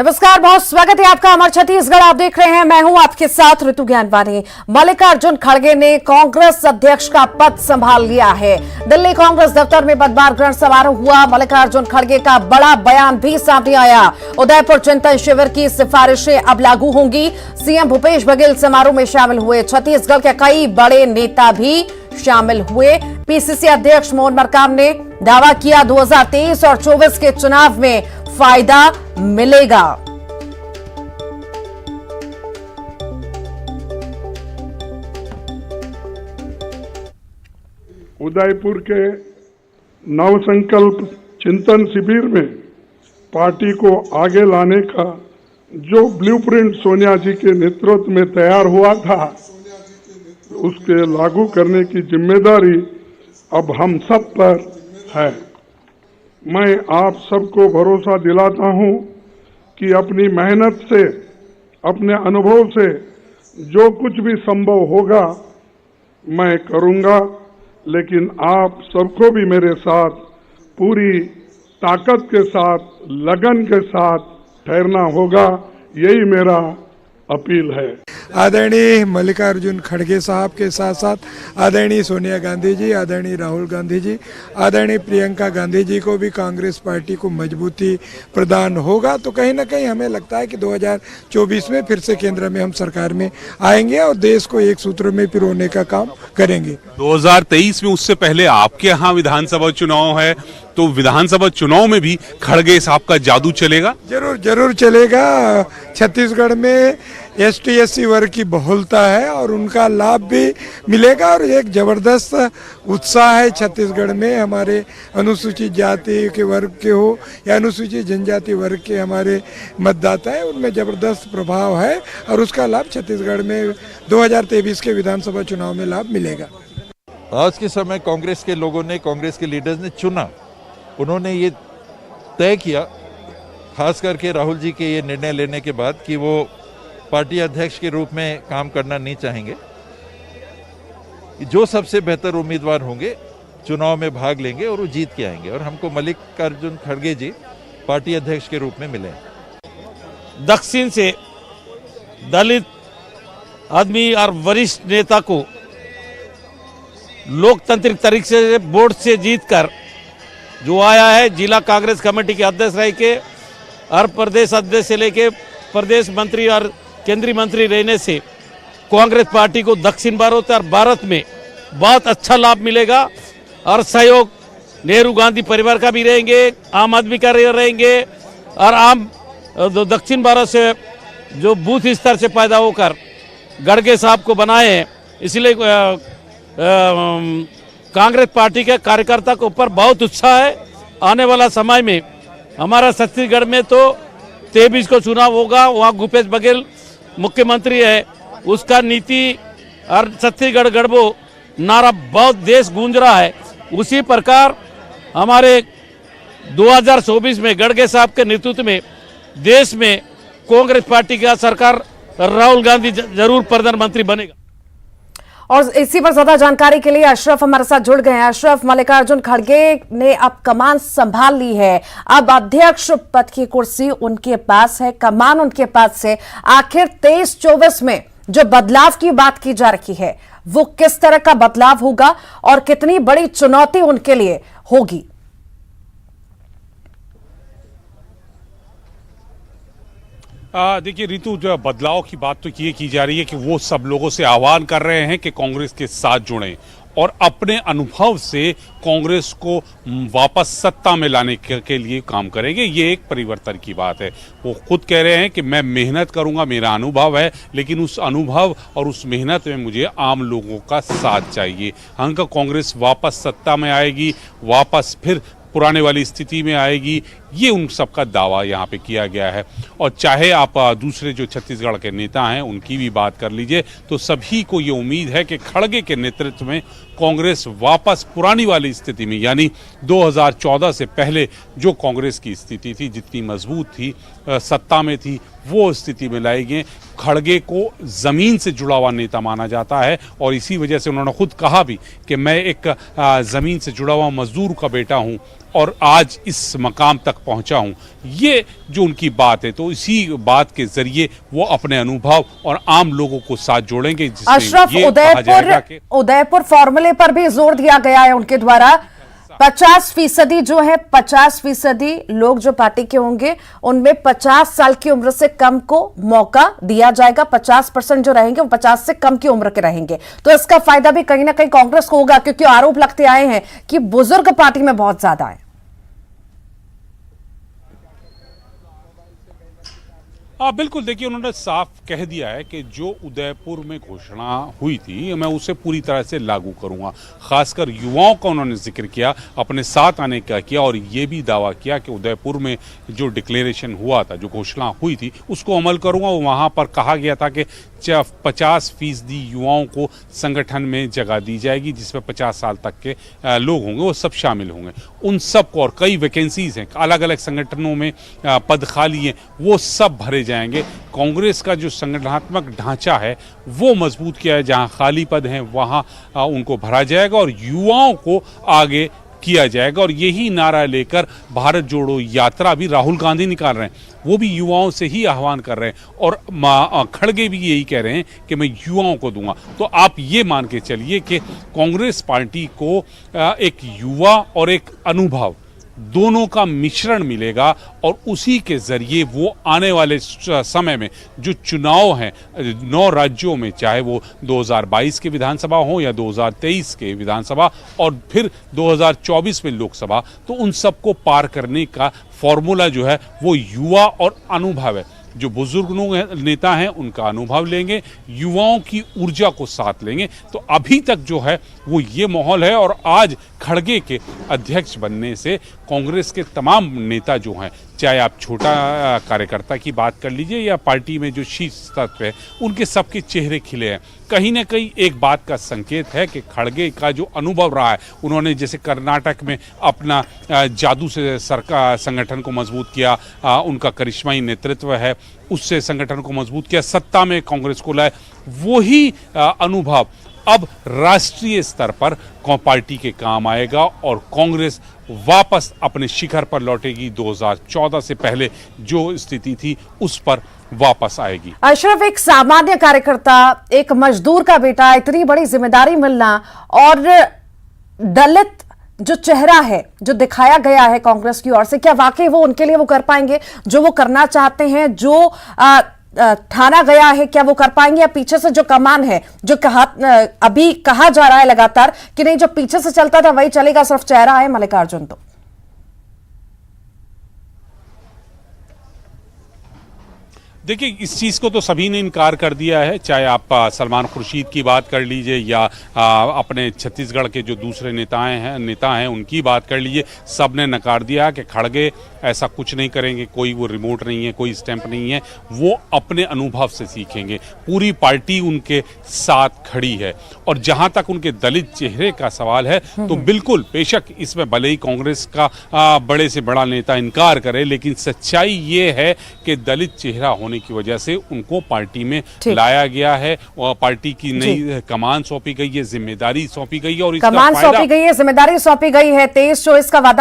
नमस्कार, बहुत स्वागत है आपका अमर छत्तीसगढ़। आप देख रहे हैं, मैं हूं आपके साथ ऋतु ज्ञानवानी। मल्लिकार्जुन खड़गे ने कांग्रेस अध्यक्ष का पद संभाल लिया है। दिल्ली कांग्रेस दफ्तर में पदभार ग्रहण समारोह हुआ। मल्लिकार्जुन खड़गे का बड़ा बयान भी सामने आया। उदयपुर चिंतन शिविर की सिफारिशें अब लागू होंगी। सीएम भूपेश बघेल समारोह में शामिल हुए। छत्तीसगढ़ के कई बड़े नेता भी शामिल हुए। पीसीसी अध्यक्ष मोहन मरकाम ने दावा किया 2023 और 24 के चुनाव में फायदा मिलेगा। उदयपुर के नवसंकल्प चिंतन शिविर में पार्टी को आगे लाने का जो ब्लूप्रिंट सोनिया जी के नेतृत्व में तैयार हुआ था, उसके लागू करने की जिम्मेदारी अब हम सब पर है। मैं आप सबको भरोसा दिलाता हूं कि अपनी मेहनत से, अपने अनुभव से जो कुछ भी संभव होगा मैं करूंगा, लेकिन आप सबको भी मेरे साथ पूरी ताकत के साथ, लगन के साथ ठहरना होगा। यही मेरा अपील है। आदरणीय मल्लिकार्जुन खड़गे साहब के साथ साथ आदरणीय सोनिया गांधी जी, आदरणीय राहुल गांधी जी, आदरणीय प्रियंका गांधी जी को भी कांग्रेस पार्टी को मजबूती प्रदान होगा। तो कहीं ना कहीं हमें लगता है कि 2024 में फिर से केंद्र में हम सरकार में आएंगे और देश को एक सूत्र में पिरोने का काम करेंगे। 2023 में उससे पहले आपके यहाँ विधानसभा चुनाव है, तो विधानसभा चुनाव में भी खड़गे साहब का जादू चलेगा? जरूर चलेगा। छत्तीसगढ़ में ST SC वर्ग की बहुलता है और उनका लाभ भी मिलेगा और एक जबरदस्त उत्साह है छत्तीसगढ़ में। हमारे अनुसूचित जाति के वर्ग के हो या अनुसूचित जनजाति वर्ग के हमारे मतदाता है, उनमें जबरदस्त प्रभाव है और उसका लाभ छत्तीसगढ़ में 2023 के विधानसभा चुनाव में लाभ मिलेगा। आज के समय कांग्रेस के लोगों ने, कांग्रेस के लीडर्स ने चुना, उन्होंने ये तय किया, खास करके राहुल जी के ये निर्णय लेने के बाद, कि वो पार्टी अध्यक्ष के रूप में काम करना नहीं चाहेंगे। जो सबसे बेहतर उम्मीदवार होंगे चुनाव में भाग लेंगे और वो जीत के आएंगे और हमको मल्लिकार्जुन खड़गे जी पार्टी अध्यक्ष के रूप में मिले। दक्षिण से दलित आदमी और वरिष्ठ नेता को लोकतांत्रिक तरीके से वोट से जीतकर जो आया है, जिला कांग्रेस कमेटी के अध्यक्ष रह के और प्रदेश अध्यक्ष से लेके प्रदेश मंत्री और केंद्रीय मंत्री रहने से कांग्रेस पार्टी को दक्षिण भारत में बहुत अच्छा लाभ मिलेगा और सहयोग नेहरू गांधी परिवार का भी रहेंगे, आम आदमी का रहेंगे और आम दक्षिण भारत से जो बूथ स्तर से पैदा होकर खड़गे साहब को बनाए हैं। इसलिए कांग्रेस पार्टी के कार्यकर्ता के ऊपर बहुत उत्साह है। आने वाला समय में हमारा छत्तीसगढ़ में तो 23 को चुनाव होगा, वहाँ भूपेश बघेल मुख्यमंत्री है, उसका नीति और छत्तीसगढ़ गढ़बो नारा बहुत देश गूंज रहा है। उसी प्रकार हमारे 2024 में खड़गे साहब के नेतृत्व में देश में कांग्रेस पार्टी का सरकार, राहुल गांधी जरूर प्रधानमंत्री बनेगा। और इसी पर ज्यादा जानकारी के लिए अशरफ हमारे साथ जुड़ गए हैं। अशरफ, मल्लिकार्जुन खड़गे ने अब कमान संभाल ली है, अब अध्यक्ष पद की कुर्सी उनके पास है, कमान उनके पास है। आखिर 23-24 में जो बदलाव की बात की जा रही है, वो किस तरह का बदलाव होगा और कितनी बड़ी चुनौती उनके लिए होगी? देखिए ऋतु, जो बदलाव की बात तो ये की जा रही है कि वो सब लोगों से आह्वान कर रहे हैं कि कांग्रेस के साथ जुड़ें और अपने अनुभव से कांग्रेस को वापस सत्ता में लाने के लिए काम करेंगे। ये एक परिवर्तन की बात है। वो खुद कह रहे हैं कि मैं मेहनत करूंगा, मेरा अनुभव है, लेकिन उस अनुभव और उस मेहनत में मुझे आम लोगों का साथ चाहिए। हमका कांग्रेस वापस सत्ता में आएगी, वापस फिर पुराने वाली स्थिति में आएगी, ये उन सबका दावा यहाँ पे किया गया है। और चाहे आप दूसरे जो छत्तीसगढ़ के नेता हैं उनकी भी बात कर लीजिए, तो सभी को ये उम्मीद है कि खड़गे के नेतृत्व में कांग्रेस वापस पुरानी वाली स्थिति में, यानी 2014 से पहले जो कांग्रेस की स्थिति थी, जितनी मजबूत थी, सत्ता में थी, वो स्थिति में लाएंगे। खड़गे को जमीन से जुड़ा हुआ नेता माना जाता है और इसी वजह से उन्होंने खुद कहा भी कि मैं एक जमीन से जुड़ा हुआ मजदूर का बेटा हूं और आज इस मकाम तक पहुंचा हूं। ये जो उनकी बात है, तो इसी बात के जरिए वो अपने अनुभव और आम लोगों को साथ जोड़ेंगे। अशरफ, उदयपुर फॉर्मूले पर भी जोर दिया गया है उनके द्वारा। 50% जो है 50% लोग जो पार्टी के होंगे उनमें 50 साल की उम्र से कम को मौका दिया जाएगा। 50% जो रहेंगे वो 50 से कम की उम्र के रहेंगे। तो इसका फायदा भी कहीं ना कहीं कांग्रेस को होगा, क्योंकि आरोप लगते आए हैं कि बुजुर्ग पार्टी में बहुत ज्यादा है। हाँ बिल्कुल, देखिए उन्होंने साफ कह दिया है कि जो उदयपुर में घोषणा हुई थी मैं उसे पूरी तरह से लागू करूंगा। खासकर युवाओं का उन्होंने जिक्र किया, अपने साथ आने का किया और ये भी दावा किया कि उदयपुर में जो डिक्लेरेशन हुआ था, जो घोषणा हुई थी, उसको अमल करूंगा। वहां पर कहा गया था कि 50% युवाओं को संगठन में जगह दी जाएगी, जिसमें 50 साल तक के लोग होंगे, वो सब शामिल होंगे। उन सब को, और कई वैकेंसीज हैं, अलग अलग संगठनों में पद खाली हैं, वो सब भरे जाएंगे। कांग्रेस का जो संगठनात्मक ढांचा है वो मजबूत किया है। जहां खाली पद हैं वहां उनको भरा जाएगा और युवाओं को आगे किया जाएगा। और यही नारा लेकर भारत जोड़ो यात्रा भी राहुल गांधी निकाल रहे हैं, वो भी युवाओं से ही आह्वान कर रहे हैं। और खड़गे भी यही कह रहे हैं कि मैं युवाओं को दूंगा। तो आप ये मान के चलिए कि कांग्रेस पार्टी को एक युवा और एक अनुभव दोनों का मिश्रण मिलेगा और उसी के जरिए वो आने वाले समय में जो चुनाव हैं 9 राज्यों में, चाहे वो 2022 के विधानसभा हो या 2023 के विधानसभा और फिर 2024 में लोकसभा, तो उन सबको पार करने का फॉर्मूला जो है वो युवा और अनुभव है। जो बुजुर्ग नेता हैं उनका अनुभव लेंगे, युवाओं की ऊर्जा को साथ लेंगे। तो अभी तक जो है वो ये माहौल है। और आज खड़गे के अध्यक्ष बनने से कांग्रेस के तमाम नेता जो हैं, चाहे आप छोटा कार्यकर्ता की बात कर लीजिए या पार्टी में जो शीर्ष स्तर पे है, उनके सबके चेहरे खिले हैं। कहीं ना कहीं एक बात का संकेत है कि खड़गे का जो अनुभव रहा है, उन्होंने जैसे कर्नाटक में अपना जादू से सरकार संगठन को मजबूत किया, उनका करिश्माई नेतृत्व है, उससे संगठन को मजबूत किया, सत्ता में कांग्रेस को लाए। वही अनुभव अब राष्ट्रीय स्तर पर पार्टी के काम आएगा और कांग्रेस वापस अपने शिखर पर लौटेगी। 2014 से पहले जो स्थिति थी उस पर वापस आएगी। अशरफ, एक सामान्य कार्यकर्ता, एक मजदूर का बेटा, इतनी बड़ी जिम्मेदारी मिलना और दलित जो चेहरा है जो दिखाया गया है कांग्रेस की ओर से, क्या वाकई वो उनके लिए वो कर पाएंगे जो वो करना चाहते हैं, जो ठाना गया है, क्या वो कर पाएंगे? या पीछे से जो कमान है, जो अभी कहा जा रहा है लगातार कि नहीं, जो पीछे से चलता था वही चलेगा, सिर्फ चेहरा है मल्लिकार्जुन? तो देखिए, इस चीज़ को तो सभी ने इनकार कर दिया है, चाहे आप सलमान खुर्शीद की बात कर लीजिए या अपने छत्तीसगढ़ के जो दूसरे नेता हैं उनकी बात कर लीजिए। सब ने नकार दिया कि खड़गे ऐसा कुछ नहीं करेंगे, कोई वो रिमोट नहीं है, कोई स्टैंप नहीं है, वो अपने अनुभव से सीखेंगे। पूरी पार्टी उनके साथ खड़ी है। और जहां तक उनके दलित चेहरे का सवाल है, तो बिल्कुल बेशक इसमें भले ही कांग्रेस का बड़े से बड़ा नेता इनकार करे, लेकिन सच्चाई ये है कि दलित चेहरा होने की वजह से उनको पार्टी में लाया गया है और पार्टी की नई कमान सौंपी गई है, जिम्मेदारी सौंपी गई है और कमान सौंपी गई है, जिम्मेदारी सौंपी गई है। 23 चॉइस का वादा